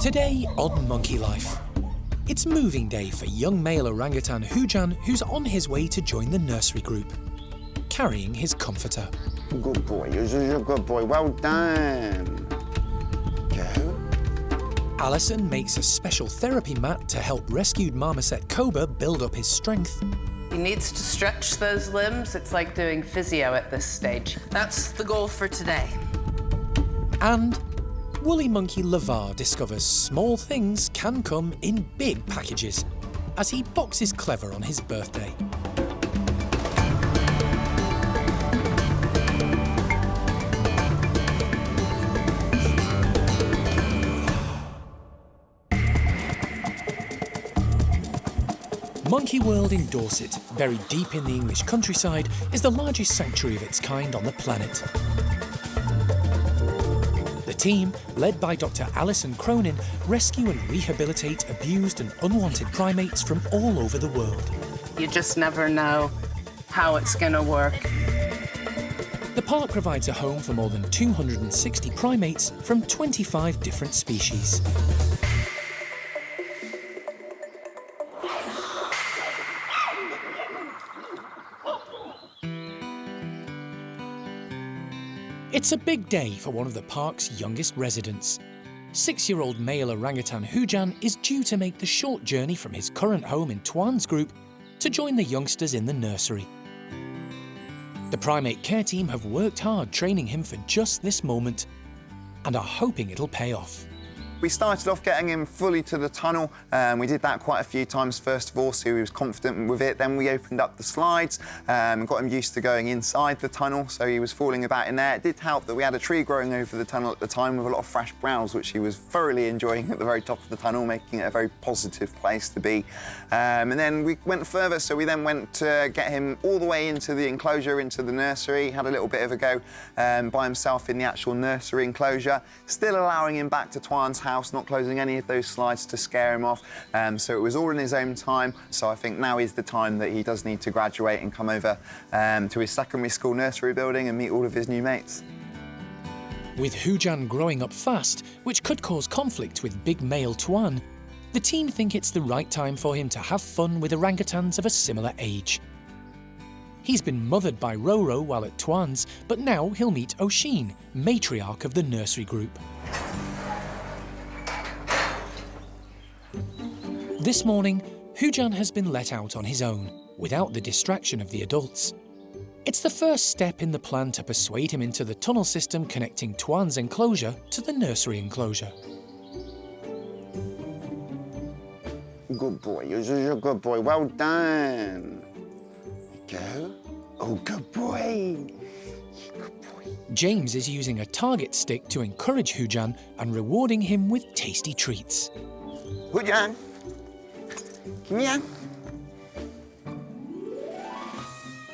Today on Monkey Life. It's moving day for young male orangutan Hujan, who's on his way to join the nursery group, carrying his comforter. Good boy, you're a good boy, well done. Go. Alison makes a special therapy mat to help rescued marmoset Koba build up his strength. He needs to stretch those limbs. It's like doing physio at this stage. That's the goal for today. And woolly monkey Levar discovers small things can come in big packages as he boxes clever on his birthday. Monkey World in Dorset, buried deep in the English countryside, is the largest sanctuary of its kind on the planet. The team, led by Dr. Alison Cronin, rescue and rehabilitate abused and unwanted primates from all over the world. You just never know how it's going to work. The park provides a home for more than 260 primates from 25 different species. It's a big day for one of the park's youngest residents. 6-year-old male orangutan Hujan is due to make the short journey from his current home in Huan's group to join the youngsters in the nursery. The primate care team have worked hard training him for just this moment and are hoping it'll pay off. We started off getting him fully to the tunnel. We did that quite a few times first of all, so he was confident with it. Then we opened up the slides and got him used to going inside the tunnel, so he was falling about in there. It did help that we had a tree growing over the tunnel at the time with a lot of fresh browse, which he was thoroughly enjoying at the very top of the tunnel, making it a very positive place to be. And then we went further, so we then went to get him all the way into the enclosure, into the nursery. Had a little bit of a go by himself in the actual nursery enclosure, still allowing him back to Tuan's house, not closing any of those slides to scare him off. So it was all in his own time. So I think now is the time that he does need to graduate and come over to his secondary school nursery building and meet all of his new mates. With Hujan growing up fast, which could cause conflict with big male Huan, the team think it's the right time for him to have fun with orangutans of a similar age. He's been mothered by Roro while at Tuan's, but now he'll meet Oshin, matriarch of the nursery group. This morning, Hujan has been let out on his own, without the distraction of the adults. It's the first step in the plan to persuade him into the tunnel system connecting Tuan's enclosure to the nursery enclosure. Good boy, you're a good boy, well done. Go. Oh, good boy. Good boy. James is using a target stick to encourage Hujan and rewarding him with tasty treats. Hujan. Come here.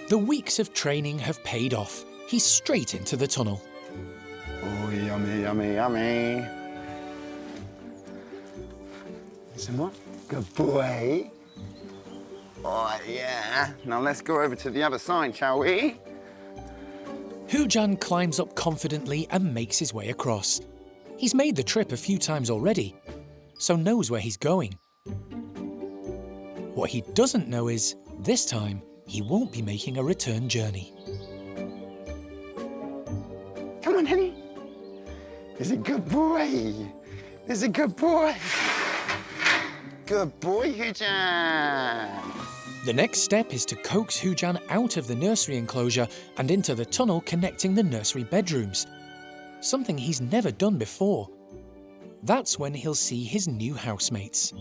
The weeks of training have paid off. He's straight into the tunnel. Oh, yummy, yummy, yummy. Some more? Good boy. Oh, yeah. Now let's go over to the other side, shall we? Hujan climbs up confidently and makes his way across. He's made the trip a few times already, so knows where he's going. What he doesn't know is, this time, he won't be making a return journey. Come on, honey. He's a good boy. He's a good boy. Good boy, Hujan. The next step is to coax Hujan out of the nursery enclosure and into the tunnel connecting the nursery bedrooms, something he's never done before. That's when he'll see his new housemates.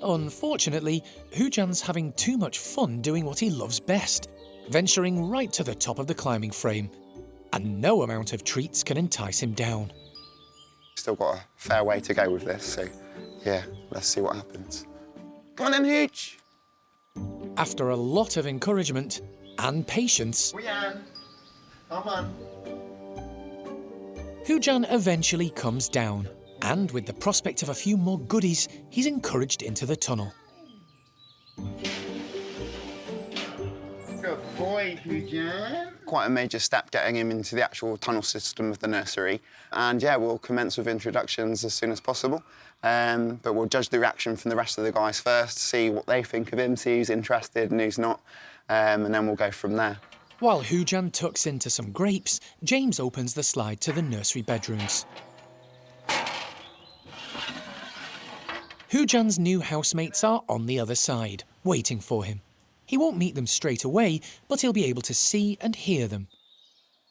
Unfortunately, Hujan's having too much fun doing what he loves best, venturing right to the top of the climbing frame, and no amount of treats can entice him down. Still got a fair way to go with this, so yeah, let's see what happens. Come on then, Huge. After a lot of encouragement and patience, Hujan, come on. Hujan eventually comes down, and with the prospect of a few more goodies, he's encouraged into the tunnel. Good boy, boy, Hujan. Quite a major step getting him into the actual tunnel system of the nursery. And yeah, we'll commence with introductions as soon as possible. But we'll judge the reaction from the rest of the guys first, see what they think of him, see who's interested and who's not, and then we'll go from there. While Hujan tucks into some grapes, James opens the slide to the nursery bedrooms. Hujan's new housemates are on the other side, waiting for him. He won't meet them straight away, but he'll be able to see and hear them.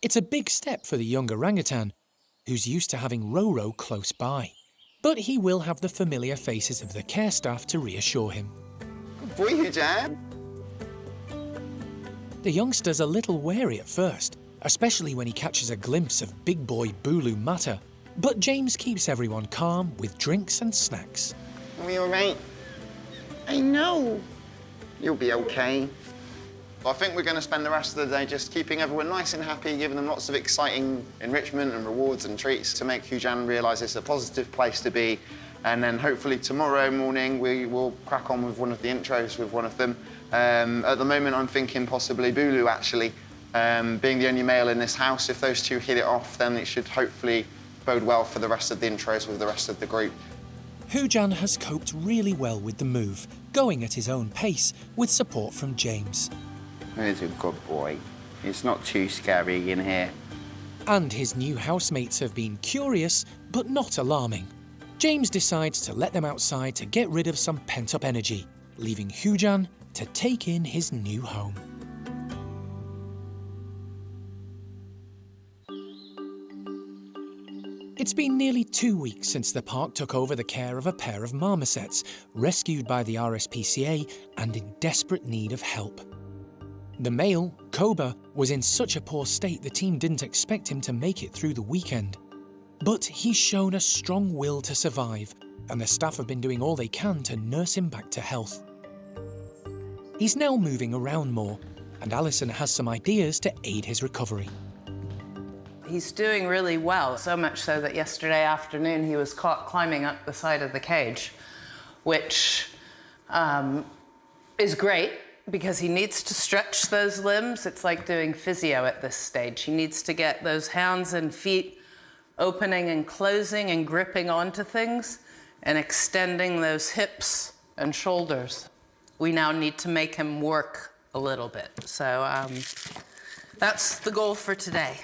It's a big step for the young orangutan, who's used to having Roro close by. But he will have the familiar faces of the care staff to reassure him. Good boy, Hujan. The youngster's a little wary at first, especially when he catches a glimpse of big boy Bulu Mata. But James keeps everyone calm with drinks and snacks. Are you all right? I know. You'll be okay. I think we're going to spend the rest of the day just keeping everyone nice and happy, giving them lots of exciting enrichment and rewards and treats to make Hujan realise it's a positive place to be. And then hopefully tomorrow morning we will crack on with one of the intros with one of them. At the moment I'm thinking possibly Bulu actually. Being the only male in this house, if those two hit it off, then it should hopefully bode well for the rest of the intros with the rest of the group. Hujan has coped really well with the move, going at his own pace with support from James. He's a good boy. It's not too scary in here. And his new housemates have been curious, but not alarming. James decides to let them outside to get rid of some pent-up energy, leaving Hujan to take in his new home. It's been nearly 2 weeks since the park took over the care of a pair of marmosets, rescued by the RSPCA and in desperate need of help. The male, Koba, was in such a poor state the team didn't expect him to make it through the weekend. But he's shown a strong will to survive, and the staff have been doing all they can to nurse him back to health. He's now moving around more, and Alison has some ideas to aid his recovery. He's doing really well, so much so that yesterday afternoon he was caught climbing up the side of the cage, which is great because he needs to stretch those limbs. It's like doing physio at this stage. He needs to get those hands and feet opening and closing and gripping onto things and extending those hips and shoulders. We now need to make him work a little bit. So that's the goal for today.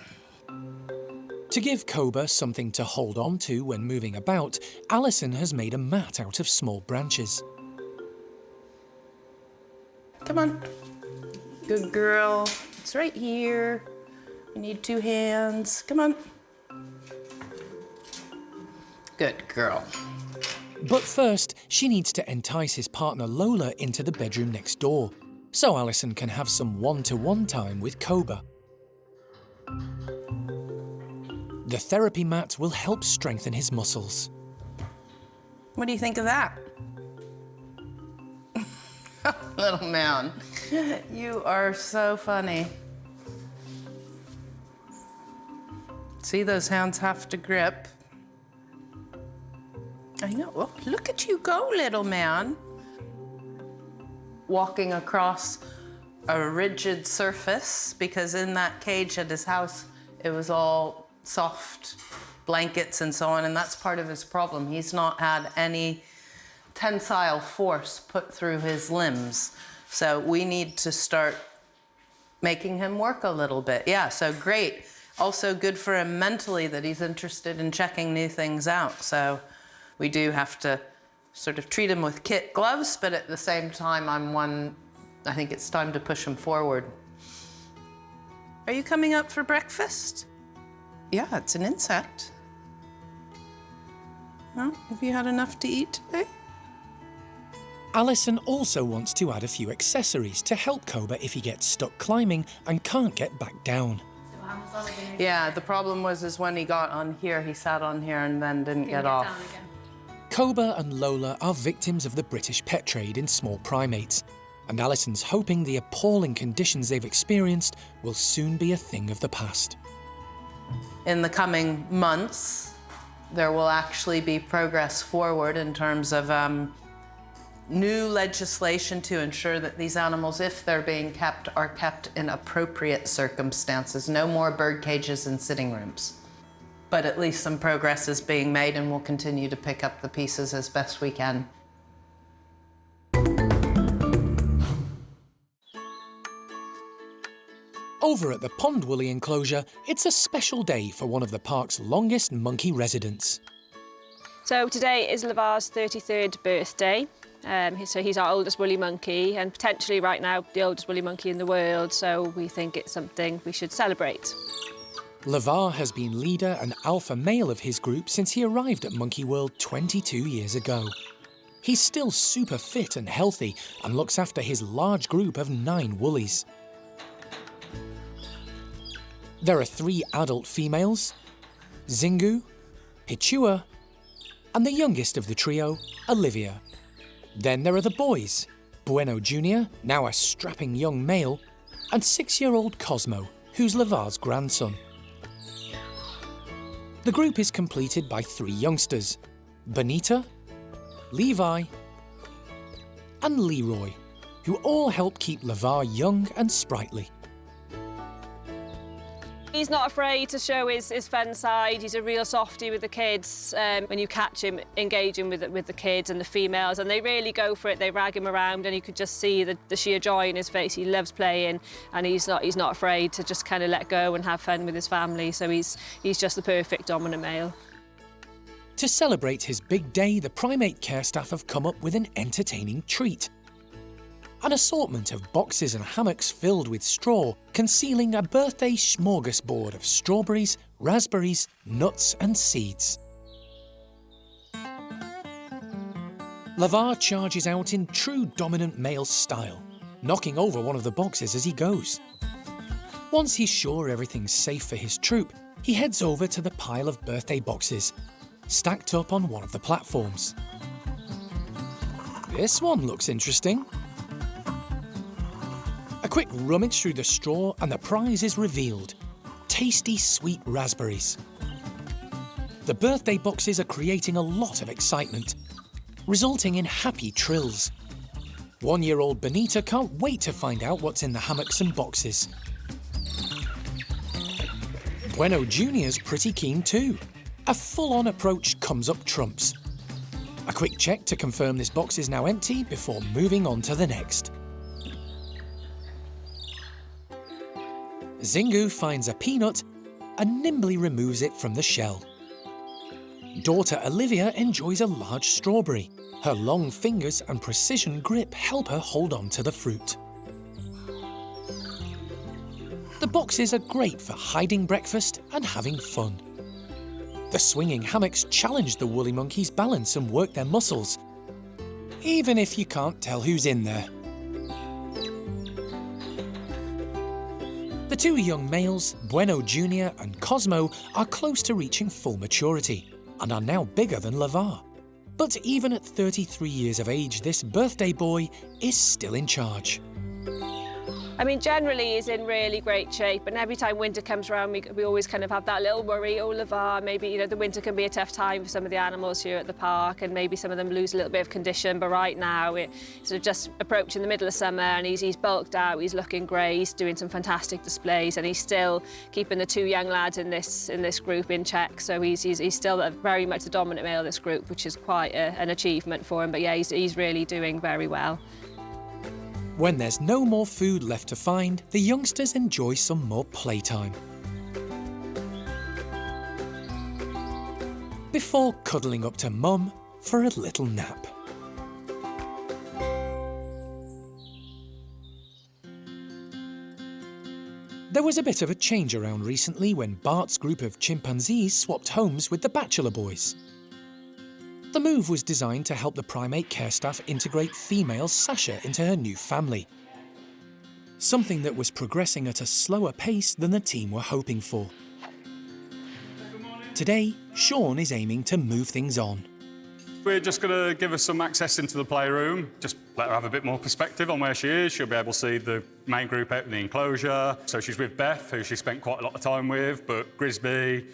To give Koba something to hold on to when moving about, Alison has made a mat out of small branches. Come on. Good girl. It's right here. You need 2 hands. Come on. Good girl. But first, she needs to entice his partner Lola into the bedroom next door, so Alison can have some one-to-one time with Koba. The therapy mat will help strengthen his muscles. What do you think of that? Little man, you are so funny. See, those hands have to grip. I know. Oh, look at you go, little man. Walking across a rigid surface, because in that cage at his house, it was all soft blankets and so on, and that's part of his problem. He's not had any tensile force put through his limbs. So we need to start making him work a little bit. Yeah, so great. Also good for him mentally that he's interested in checking new things out. So we do have to sort of treat him with kit gloves, but at the same time, I think it's time to push him forward. Are you coming up for breakfast? Yeah, it's an insect. Well, have you had enough to eat today? Alison also wants to add a few accessories to help Koba if he gets stuck climbing and can't get back down. Yeah, the problem was when he got on here, he sat on here and then didn't get off. Koba and Lola are victims of the British pet trade in small primates, and Alison's hoping the appalling conditions they've experienced will soon be a thing of the past. In the coming months, there will actually be progress forward in terms of new legislation to ensure that these animals, if they're being kept, are kept in appropriate circumstances. No more bird cages in sitting rooms. But at least some progress is being made, and we'll continue to pick up the pieces as best we can. Over at the Pond Woolly enclosure, it's a special day for one of the park's longest monkey residents. So today is Lavar's 33rd birthday. So he's our oldest woolly monkey, and potentially right now the oldest woolly monkey in the world, so we think it's something we should celebrate. Lavar has been leader and alpha male of his group since he arrived at Monkey World 22 years ago. He's still super fit and healthy and looks after his large group of 9 woolies. There are 3 adult females, Zingu, Pichua, and the youngest of the trio, Olivia. Then there are the boys, Bueno Jr., now a strapping young male, and 6-year-old Cosmo, who's Lavar's grandson. The group is completed by 3 youngsters, Bonita, Levi, and Leroy, who all help keep Lavar young and sprightly. He's not afraid to show his fun side. He's a real softie with the kids. When you catch him engaging with the kids and the females, and they really go for it. They rag him around, and you could just see the sheer joy in his face. He loves playing, and he's not afraid to just kind of let go and have fun with his family. So he's just the perfect dominant male. To celebrate his big day, the primate care staff have come up with an entertaining treat. An assortment of boxes and hammocks filled with straw, concealing a birthday smorgasbord of strawberries, raspberries, nuts and seeds. Lavar charges out in true dominant male style, knocking over one of the boxes as he goes. Once he's sure everything's safe for his troop, he heads over to the pile of birthday boxes, stacked up on one of the platforms. This one looks interesting. A quick rummage through the straw and the prize is revealed. Tasty sweet raspberries. The birthday boxes are creating a lot of excitement, resulting in happy trills. 1-year-old Bonita can't wait to find out what's in the hammocks and boxes. Bueno Jr.'s pretty keen too. A full-on approach comes up trumps. A quick check to confirm this box is now empty before moving on to the next. Zingu finds a peanut and nimbly removes it from the shell. Daughter Olivia enjoys a large strawberry. Her long fingers and precision grip help her hold on to the fruit. The boxes are great for hiding breakfast and having fun. The swinging hammocks challenge the woolly monkeys' balance and work their muscles, even if you can't tell who's in there. The 2 young males, Bueno Jr. and Cosmo, are close to reaching full maturity and are now bigger than Lavar. But even at 33 years of age, this birthday boy is still in charge. I mean, generally he's in really great shape, and every time winter comes around, we always kind of have that little worry, oh, Lavar, maybe, the winter can be a tough time for some of the animals here at the park, and maybe some of them lose a little bit of condition, but right now we're sort of just approaching the middle of summer, and he's bulked out, he's looking great, he's doing some fantastic displays, and he's still keeping the 2 young lads in this group in check, so he's still very much the dominant male of this group, which is quite an achievement for him, but yeah, he's really doing very well. When there's no more food left to find, the youngsters enjoy some more playtime. Before cuddling up to Mum for a little nap. There was a bit of a change around recently when Bart's group of chimpanzees swapped homes with the Bachelor Boys. The move was designed to help the primate care staff integrate female Sasha into her new family. Something that was progressing at a slower pace than the team were hoping for. Today, Sean is aiming to move things on. We're just going to give her some access into the playroom, just let her have a bit more perspective on where she is. She'll be able to see the main group out in the enclosure. So she's with Beth, who she spent quite a lot of time with, but Grisby,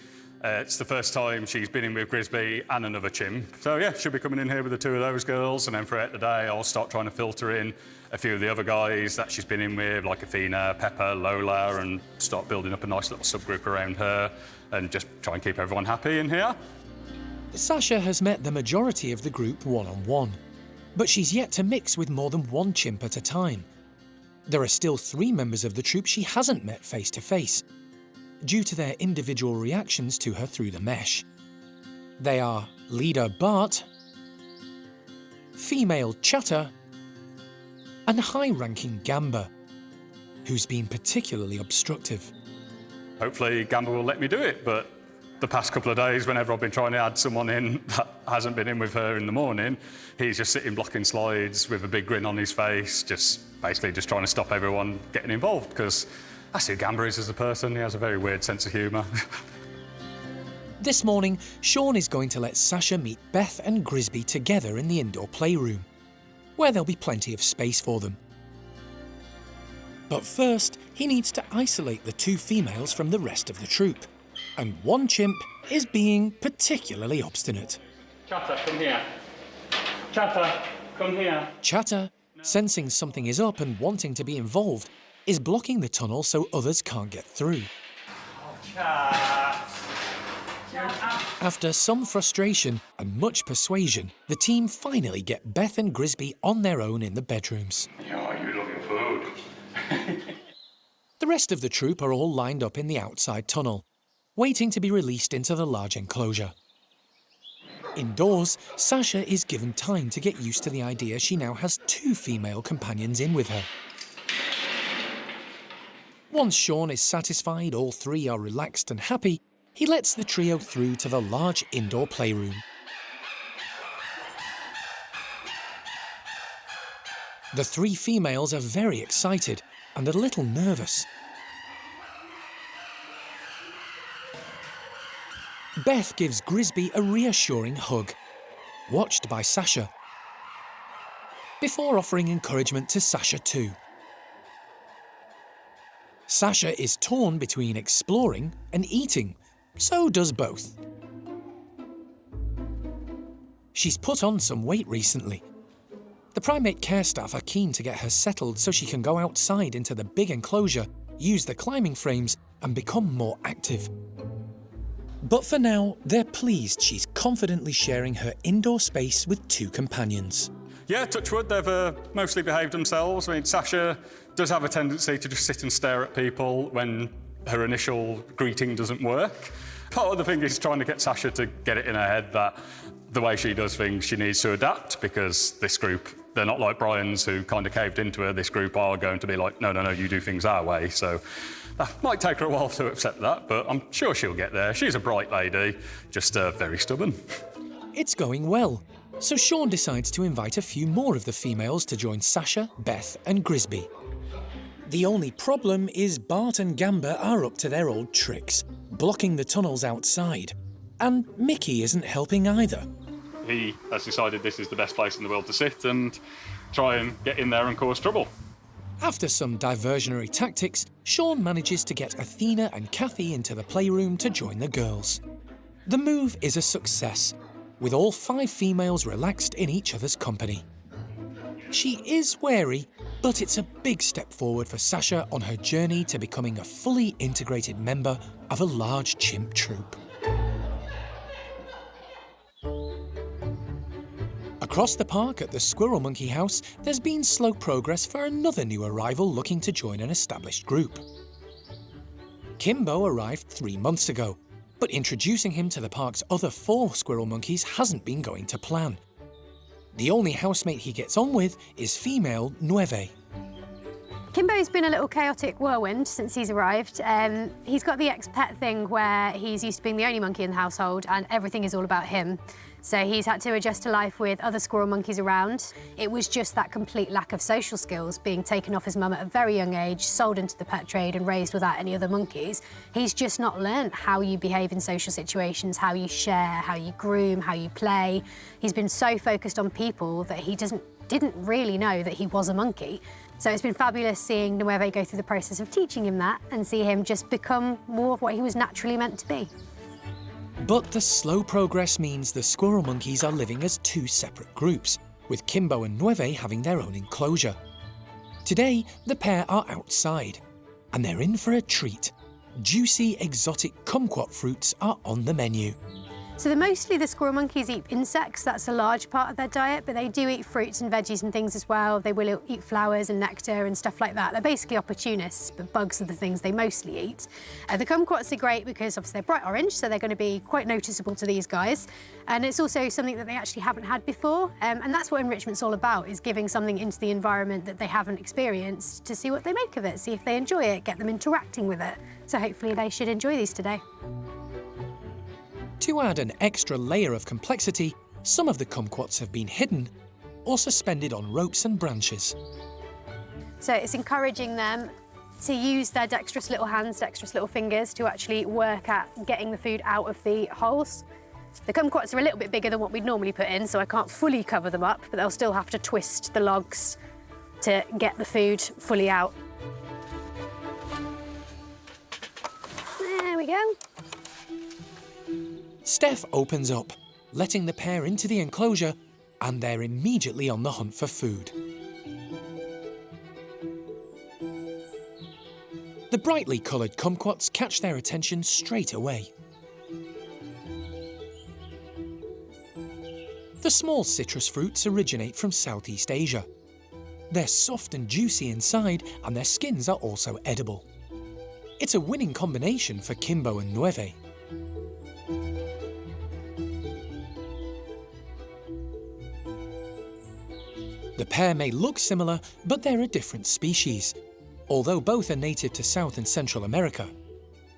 It's the first time she's been in with Grisby and another chimp. So yeah, she'll be coming in here with the two of those girls, and then throughout the day I'll start trying to filter in a few of the other guys that she's been in with, like Athena, Pepper, Lola, and start building up a nice little subgroup around her and just try and keep everyone happy in here. Sasha has met the majority of the group one-on-one, but she's yet to mix with more than one chimp at a time. There are still 3 members of the troop she hasn't met face-to-face, due to their individual reactions to her through the mesh. They are leader Bart, female Chatter, and high-ranking Gamba, who's been particularly obstructive. Hopefully Gamba will let me do it, but the past couple of days, whenever I've been trying to add someone in that hasn't been in with her in the morning, he's just sitting blocking slides with a big grin on his face, basically just trying to stop everyone getting involved, because that's who Gamba is as a person. He has a very weird sense of humour. This morning, Sean is going to let Sasha meet Beth and Grisby together in the indoor playroom, where there'll be plenty of space for them. But first, he needs to isolate the 2 females from the rest of the troop, and one chimp is being particularly obstinate. Chatter, come here. Chatter, come here. Chatter, sensing something is up and wanting to be involved, is blocking the tunnel so others can't get through. After some frustration and much persuasion, the team finally get Beth and Grisby on their own in the bedrooms. Oh, you love your food. The rest of the troop are all lined up in the outside tunnel, waiting to be released into the large enclosure. Indoors, Sasha is given time to get used to the idea she now has 2 female companions in with her. Once Sean is satisfied all 3 are relaxed and happy, he lets the trio through to the large indoor playroom. The 3 females are very excited and a little nervous. Beth gives Grisby a reassuring hug, watched by Sasha, before offering encouragement to Sasha too. Sasha is torn between exploring and eating, so does both. She's put on some weight recently. The primate care staff are keen to get her settled so she can go outside into the big enclosure, use the climbing frames, and become more active. But for now, they're pleased she's confidently sharing her indoor space with 2 companions. Yeah, touch wood, they've mostly behaved themselves. I mean, Sasha does have a tendency to just sit and stare at people when her initial greeting doesn't work. Part of the thing is trying to get Sasha to get it in her head that the way she does things, she needs to adapt, because this group, they're not like Brian's who kind of caved into her. This group are going to be like, no, you do things our way. So that might take her a while to accept that, but I'm sure she'll get there. She's a bright lady, just very stubborn. It's going well, so Sean decides to invite a few more of the females to join Sasha, Beth and Grisby. The only problem is Bart and Gamba are up to their old tricks, blocking the tunnels outside. And Mickey isn't helping either. He has decided this is the best place in the world to sit and try and get in there and cause trouble. After some diversionary tactics, Sean manages to get Athena and Kathy into the playroom to join the girls. The move is a success, with all 5 females relaxed in each other's company. She is wary, but it's a big step forward for Sasha on her journey to becoming a fully integrated member of a large chimp troop. Across the park at the Squirrel Monkey House, there's been slow progress for another new arrival looking to join an established group. Kimbo arrived 3 months ago, but introducing him to the park's other 4 squirrel monkeys hasn't been going to plan. The only housemate he gets on with is female Nueve. Kimbo's been a little chaotic whirlwind since he's arrived. He's got the ex-pet thing where he's used to being the only monkey in the household and everything is all about him. So he's had to adjust to life with other squirrel monkeys around. It was just that complete lack of social skills, being taken off his mum at a very young age, sold into the pet trade and raised without any other monkeys. He's just not learnt how you behave in social situations, how you share, how you groom, how you play. He's been so focused on people that he didn't really know that he was a monkey. So it's been fabulous seeing Nueve go through the process of teaching him that and see him just become more of what he was naturally meant to be. But the slow progress means the squirrel monkeys are living as two separate groups, with Kimbo and Nueve having their own enclosure. Today, the pair are outside, and they're in for a treat. Juicy, exotic kumquat fruits are on the menu. So mostly the squirrel monkeys eat insects, that's a large part of their diet, but they do eat fruits and veggies and things as well. They will eat flowers and nectar and stuff like that. They're basically opportunists, but bugs are the things they mostly eat. The kumquats are great because obviously they're bright orange, so they're going to be quite noticeable to these guys. And it's also something that they actually haven't had before. And that's what enrichment's all about, is giving something into the environment that they haven't experienced to see what they make of it, see if they enjoy it, get them interacting with it. So hopefully they should enjoy these today. To add an extra layer of complexity, some of the kumquats have been hidden or suspended on ropes and branches. So it's encouraging them to use their dexterous little hands, dexterous little fingers to actually work at getting the food out of the holes. The kumquats are a little bit bigger than what we'd normally put in, so I can't fully cover them up, but they'll still have to twist the logs to get the food fully out. There we go. Steph opens up, letting the pair into the enclosure, and they're immediately on the hunt for food. The brightly coloured kumquats catch their attention straight away. The small citrus fruits originate from Southeast Asia. They're soft and juicy inside, and their skins are also edible. It's a winning combination for Kimbo and Nueve. The pair may look similar, but they're a different species, although both are native to South and Central America.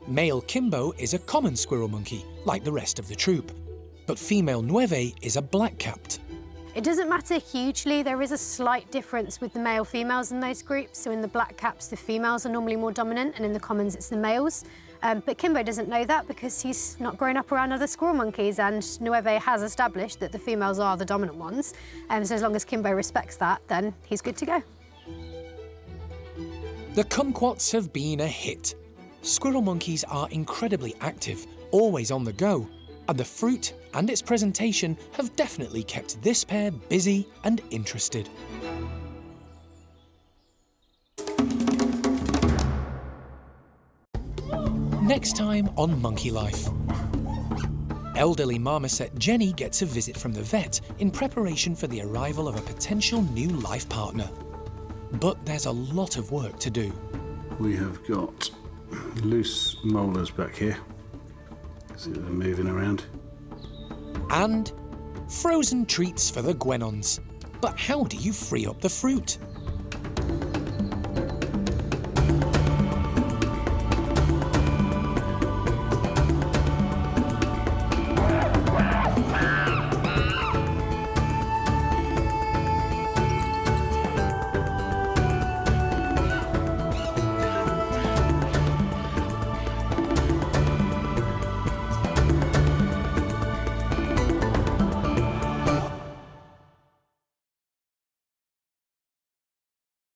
Male Kimbo is a common squirrel monkey, like the rest of the troop, but female Nueve is a black-capped. It doesn't matter hugely. There is a slight difference with the male-females in those groups. So in the black caps, the females are normally more dominant, and in the commons, it's the males. But Kimbo doesn't know that because he's not grown up around other squirrel monkeys, and Nueve has established that the females are the dominant ones. So as long as Kimbo respects that, then he's good to go. The kumquats have been a hit. Squirrel monkeys are incredibly active, always on the go, and the fruit and its presentation have definitely kept this pair busy and interested. Next time on Monkey Life. Elderly marmoset Jenny gets a visit from the vet in preparation for the arrival of a potential new life partner. But there's a lot of work to do. We have got loose molars back here. See they're moving around. And frozen treats for the Gwenons. But how do you free up the fruit?